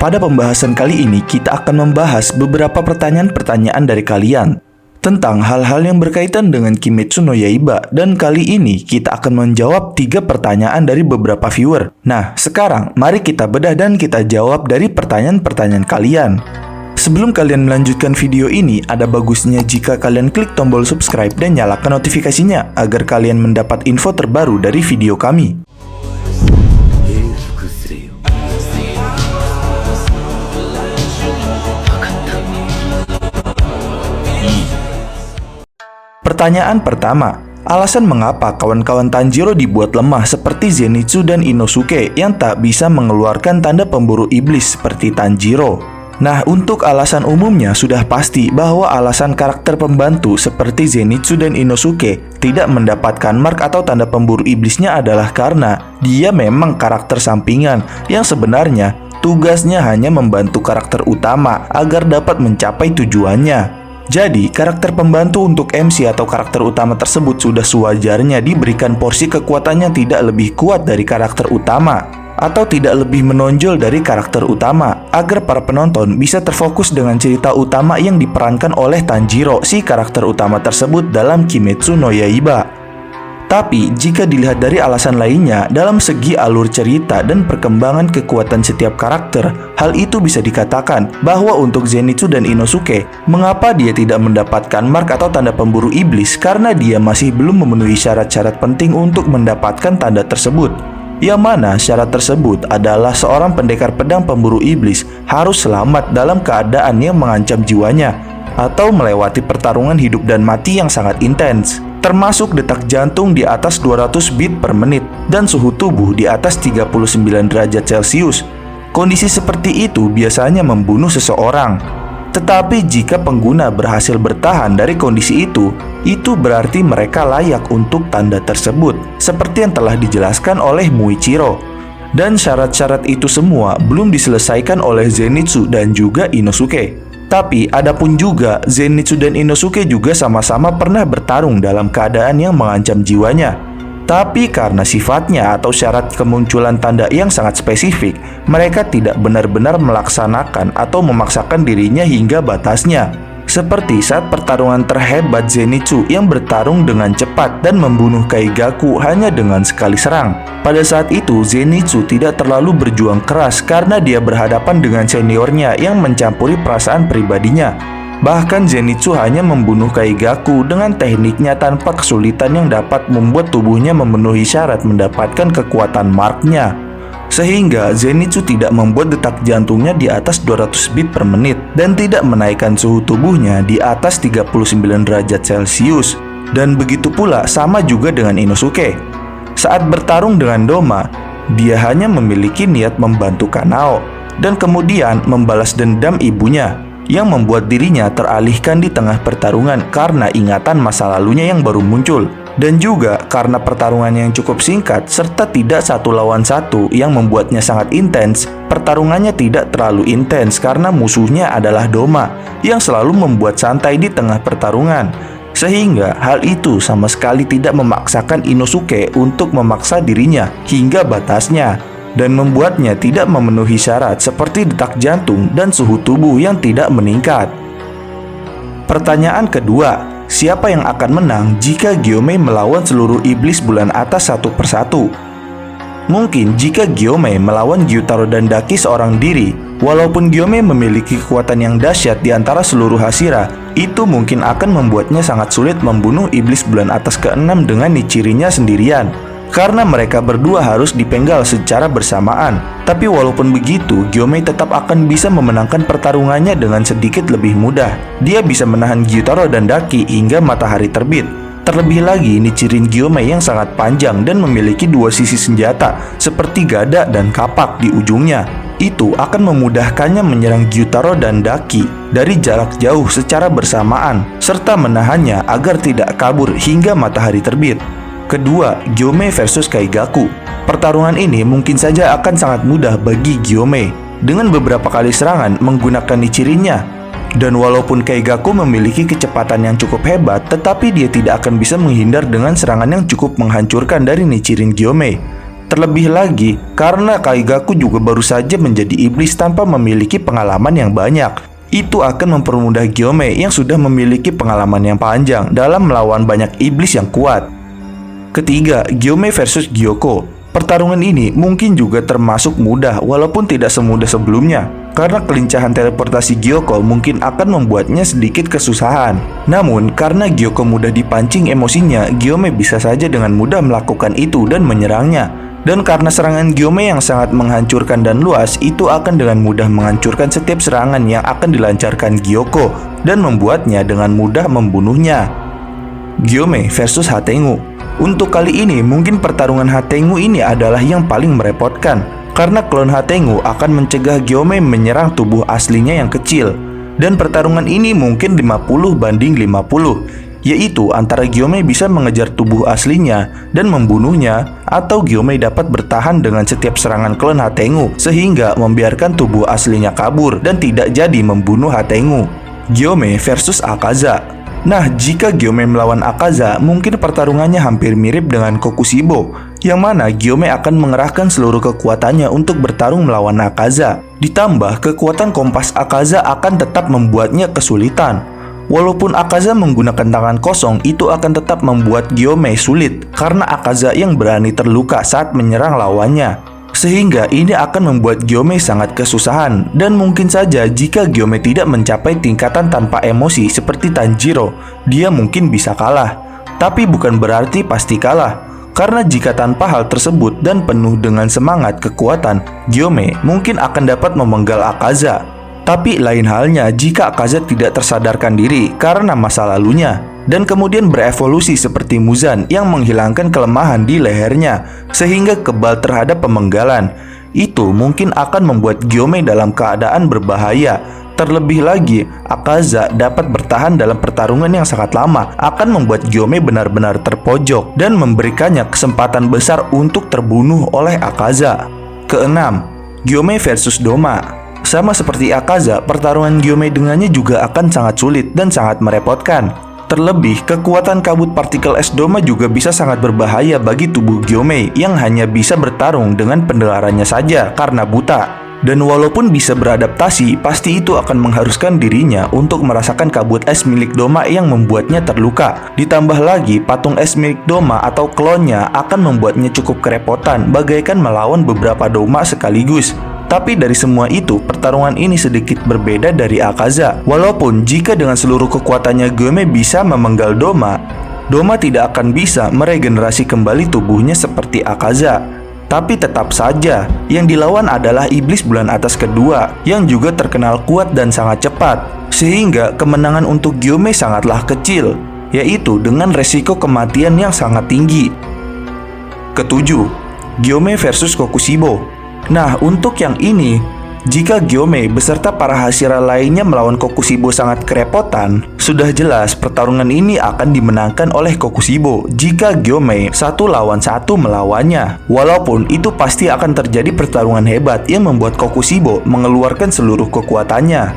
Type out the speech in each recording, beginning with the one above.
Pada pembahasan kali ini, kita akan membahas beberapa pertanyaan-pertanyaan dari kalian tentang hal-hal yang berkaitan dengan Kimetsu no Yaiba, dan kali ini kita akan menjawab 3 pertanyaan dari beberapa viewer. Nah, sekarang mari kita bedah dan kita jawab dari pertanyaan-pertanyaan kalian. Sebelum kalian melanjutkan video ini, ada bagusnya jika kalian klik tombol subscribe dan nyalakan notifikasinya agar kalian mendapat info terbaru dari video kami. Pertanyaan pertama, alasan mengapa kawan-kawan Tanjiro dibuat lemah seperti Zenitsu dan Inosuke yang tak bisa mengeluarkan tanda pemburu iblis seperti Tanjiro? Nah, untuk alasan umumnya sudah pasti bahwa alasan karakter pembantu seperti Zenitsu dan Inosuke tidak mendapatkan mark atau tanda pemburu iblisnya adalah karena dia memang karakter sampingan yang sebenarnya tugasnya hanya membantu karakter utama agar dapat mencapai tujuannya. Jadi, karakter pembantu untuk MC atau karakter utama tersebut sudah sewajarnya diberikan porsi kekuatannya tidak lebih kuat dari karakter utama atau tidak lebih menonjol dari karakter utama agar para penonton bisa terfokus dengan cerita utama yang diperankan oleh Tanjiro, si karakter utama tersebut dalam Kimetsu no Yaiba. Tapi, jika dilihat dari alasan lainnya, dalam segi alur cerita dan perkembangan kekuatan setiap karakter, hal itu bisa dikatakan bahwa untuk Zenitsu dan Inosuke, mengapa dia tidak mendapatkan mark atau tanda pemburu iblis karena dia masih belum memenuhi syarat-syarat penting untuk mendapatkan tanda tersebut. Yang mana syarat tersebut adalah seorang pendekar pedang pemburu iblis harus selamat dalam keadaan yang mengancam jiwanya, atau melewati pertarungan hidup dan mati yang sangat intens, termasuk detak jantung di atas 200 beat per menit dan suhu tubuh di atas 39 derajat Celcius. Kondisi seperti itu biasanya membunuh seseorang. Tetapi jika pengguna berhasil bertahan dari kondisi itu berarti mereka layak untuk tanda tersebut, seperti yang telah dijelaskan oleh Muichiro. Dan syarat-syarat itu semua belum diselesaikan oleh Zenitsu dan juga Inosuke. Tapi adapun juga Zenitsu dan Inosuke juga sama-sama pernah bertarung dalam keadaan yang mengancam jiwanya. Tapi karena sifatnya atau syarat kemunculan tanda yang sangat spesifik, mereka tidak benar-benar melaksanakan atau memaksakan dirinya hingga batasnya. Seperti saat pertarungan terhebat Zenitsu yang bertarung dengan cepat dan membunuh Kaigaku hanya dengan sekali serang. Pada saat itu, Zenitsu tidak terlalu berjuang keras karena dia berhadapan dengan seniornya yang mencampuri perasaan pribadinya. Bahkan Zenitsu hanya membunuh Kaigaku dengan tekniknya tanpa kesulitan yang dapat membuat tubuhnya memenuhi syarat mendapatkan kekuatan marknya. Sehingga Zenitsu tidak membuat detak jantungnya di atas 200 beat per menit dan tidak menaikkan suhu tubuhnya di atas 39 derajat Celcius. Dan begitu pula sama juga dengan Inosuke. Saat bertarung dengan Doma, dia hanya memiliki niat membantu Kanao dan kemudian membalas dendam ibunya yang membuat dirinya teralihkan di tengah pertarungan karena ingatan masa lalunya yang baru muncul. Dan juga karena pertarungan yang cukup singkat serta tidak satu lawan satu yang membuatnya sangat intens, pertarungannya tidak terlalu intens karena musuhnya adalah Doma yang selalu membuat santai di tengah pertarungan. Sehingga hal itu sama sekali tidak memaksakan Inosuke untuk memaksa dirinya hingga batasnya dan membuatnya tidak memenuhi syarat seperti detak jantung dan suhu tubuh yang tidak meningkat. Pertanyaan kedua, siapa yang akan menang jika Gyomei melawan seluruh iblis bulan atas satu persatu? Mungkin jika Gyomei melawan Gyutaro dan Daki seorang diri, walaupun Gyomei memiliki kekuatan yang dahsyat di antara seluruh Hashira, itu mungkin akan membuatnya sangat sulit membunuh iblis bulan atas ke-6 dengan Nichirinya sendirian. Karena mereka berdua harus dipenggal secara bersamaan. Tapi walaupun begitu, Gyomei tetap akan bisa memenangkan pertarungannya dengan sedikit lebih mudah. Dia bisa menahan Gyutaro dan Daki hingga matahari terbit. Terlebih lagi, Nichirin Gyomei yang sangat panjang dan memiliki dua sisi senjata seperti gada dan kapak di ujungnya. Itu akan memudahkannya menyerang Gyutaro dan Daki dari jarak jauh secara bersamaan, serta menahannya agar tidak kabur hingga matahari terbit. Kedua, Gyomei versus Kaigaku. Pertarungan ini mungkin saja akan sangat mudah bagi Gyomei dengan beberapa kali serangan menggunakan Nichirinnya. Dan walaupun Kaigaku memiliki kecepatan yang cukup hebat, tetapi dia tidak akan bisa menghindar dengan serangan yang cukup menghancurkan dari Nichirin Gyomei. Terlebih lagi, karena Kaigaku juga baru saja menjadi iblis tanpa memiliki pengalaman yang banyak. Itu akan mempermudah Gyome yang sudah memiliki pengalaman yang panjang dalam melawan banyak iblis yang kuat. Ketiga, Gyome versus Gyoko. Pertarungan ini mungkin juga termasuk mudah walaupun tidak semudah sebelumnya, karena kelincahan teleportasi Gyoko mungkin akan membuatnya sedikit kesusahan. Namun, karena Gyoko mudah dipancing emosinya, Gyome bisa saja dengan mudah melakukan itu dan menyerangnya. Dan karena serangan Gyome yang sangat menghancurkan dan luas, itu akan dengan mudah menghancurkan setiap serangan yang akan dilancarkan Gyoko dan membuatnya dengan mudah membunuhnya. Gyome versus Hatengu. Untuk kali ini, mungkin pertarungan Hatengu ini adalah yang paling merepotkan, karena klon Hatengu akan mencegah Gyome menyerang tubuh aslinya yang kecil. Dan pertarungan ini mungkin 50-50, yaitu antara Gyome bisa mengejar tubuh aslinya dan membunuhnya, atau Gyome dapat bertahan dengan setiap serangan klon Hatengu sehingga membiarkan tubuh aslinya kabur dan tidak jadi membunuh Hatengu. Gyome versus Akaza. Nah, jika Gyome melawan Akaza, mungkin pertarungannya hampir mirip dengan Kokushibo, yang mana Gyome akan mengerahkan seluruh kekuatannya untuk bertarung melawan Akaza. Ditambah, kekuatan kompas Akaza akan tetap membuatnya kesulitan. Walaupun Akaza menggunakan tangan kosong, itu akan tetap membuat Gyome sulit karena Akaza yang berani terluka saat menyerang lawannya. Sehingga ini akan membuat Gyome sangat kesusahan, dan mungkin saja jika Gyome tidak mencapai tingkatan tanpa emosi seperti Tanjiro, dia mungkin bisa kalah. Tapi bukan berarti pasti kalah, karena jika tanpa hal tersebut dan penuh dengan semangat kekuatan, Gyome mungkin akan dapat memenggal Akaza. Tapi lain halnya jika Akaza tidak tersadarkan diri karena masa lalunya dan kemudian berevolusi seperti Muzan yang menghilangkan kelemahan di lehernya sehingga kebal terhadap pemenggalan. Itu mungkin akan membuat Gyome dalam keadaan berbahaya. Terlebih lagi, Akaza dapat bertahan dalam pertarungan yang sangat lama akan membuat Gyome benar-benar terpojok dan memberikannya kesempatan besar untuk terbunuh oleh Akaza. Keenam, Gyome versus Doma. Sama seperti Akaza, pertarungan Gyome dengannya juga akan sangat sulit dan sangat merepotkan. Terlebih, kekuatan kabut partikel es Doma juga bisa sangat berbahaya bagi tubuh Gyome yang hanya bisa bertarung dengan pendengarannya saja karena buta. Dan walaupun bisa beradaptasi, pasti itu akan mengharuskan dirinya untuk merasakan kabut es milik Doma yang membuatnya terluka. Ditambah lagi, patung es milik Doma atau klonnya akan membuatnya cukup kerepotan bagaikan melawan beberapa Doma sekaligus. Tapi dari semua itu, pertarungan ini sedikit berbeda dari Akaza. Walaupun jika dengan seluruh kekuatannya Gyome bisa memenggal Doma, Doma tidak akan bisa meregenerasi kembali tubuhnya seperti Akaza. Tapi tetap saja, yang dilawan adalah iblis bulan atas kedua, yang juga terkenal kuat dan sangat cepat. Sehingga kemenangan untuk Gyome sangatlah kecil, yaitu dengan resiko kematian yang sangat tinggi. Ketujuh, Gyome versus Kokushibo. Nah, untuk yang ini, jika Gyome beserta para Hashira lainnya melawan Kokushibo sangat kerepotan, sudah jelas pertarungan ini akan dimenangkan oleh Kokushibo jika Gyome 1-1 melawannya. Walaupun itu pasti akan terjadi pertarungan hebat yang membuat Kokushibo mengeluarkan seluruh kekuatannya.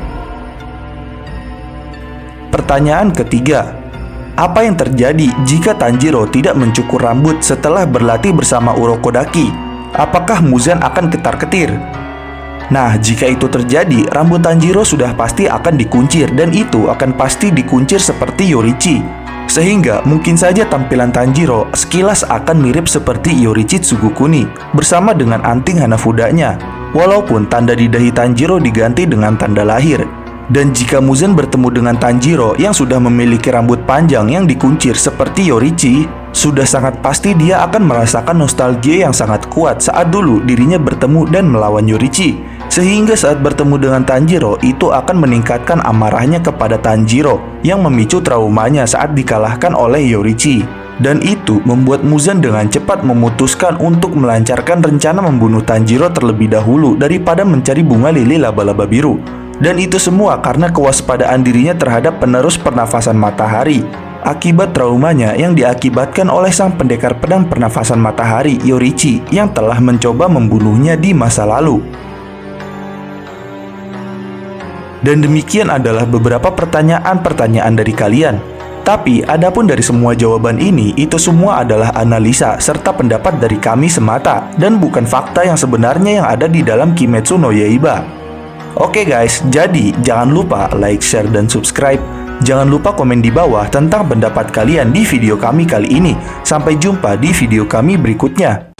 Pertanyaan ketiga, apa yang terjadi jika Tanjiro tidak mencukur rambut setelah berlatih bersama Urokodaki? Apakah Muzan akan ketar-ketir? Nah, jika itu terjadi, rambut Tanjiro sudah pasti akan dikuncir, dan itu akan pasti dikuncir seperti Yorichi. Sehingga mungkin saja tampilan Tanjiro sekilas akan mirip seperti Yorichi Tsugukuni bersama dengan anting Hanafudanya, walaupun tanda di dahi Tanjiro diganti dengan tanda lahir. Dan jika Muzan bertemu dengan Tanjiro yang sudah memiliki rambut panjang yang dikuncir seperti Yorichi, sudah sangat pasti dia akan merasakan nostalgia yang sangat kuat saat dulu dirinya bertemu dan melawan Yorichi. Sehingga saat bertemu dengan Tanjiro, itu akan meningkatkan amarahnya kepada Tanjiro yang memicu traumanya saat dikalahkan oleh Yorichi. Dan itu membuat Muzan dengan cepat memutuskan untuk melancarkan rencana membunuh Tanjiro terlebih dahulu daripada mencari bunga lili laba-laba biru. Dan itu semua karena kewaspadaan dirinya terhadap penerus pernafasan matahari, akibat traumanya yang diakibatkan oleh sang pendekar pedang pernafasan matahari Yorichi yang telah mencoba membunuhnya di masa lalu. Dan demikian adalah beberapa pertanyaan-pertanyaan dari kalian. Tapi, adapun dari semua jawaban ini, itu semua adalah analisa serta pendapat dari kami semata, dan bukan fakta yang sebenarnya yang ada di dalam Kimetsu no Yaiba. Oke guys, jadi jangan lupa like, share, dan subscribe. Jangan lupa komen di bawah tentang pendapat kalian di video kami kali ini. Sampai jumpa di video kami berikutnya.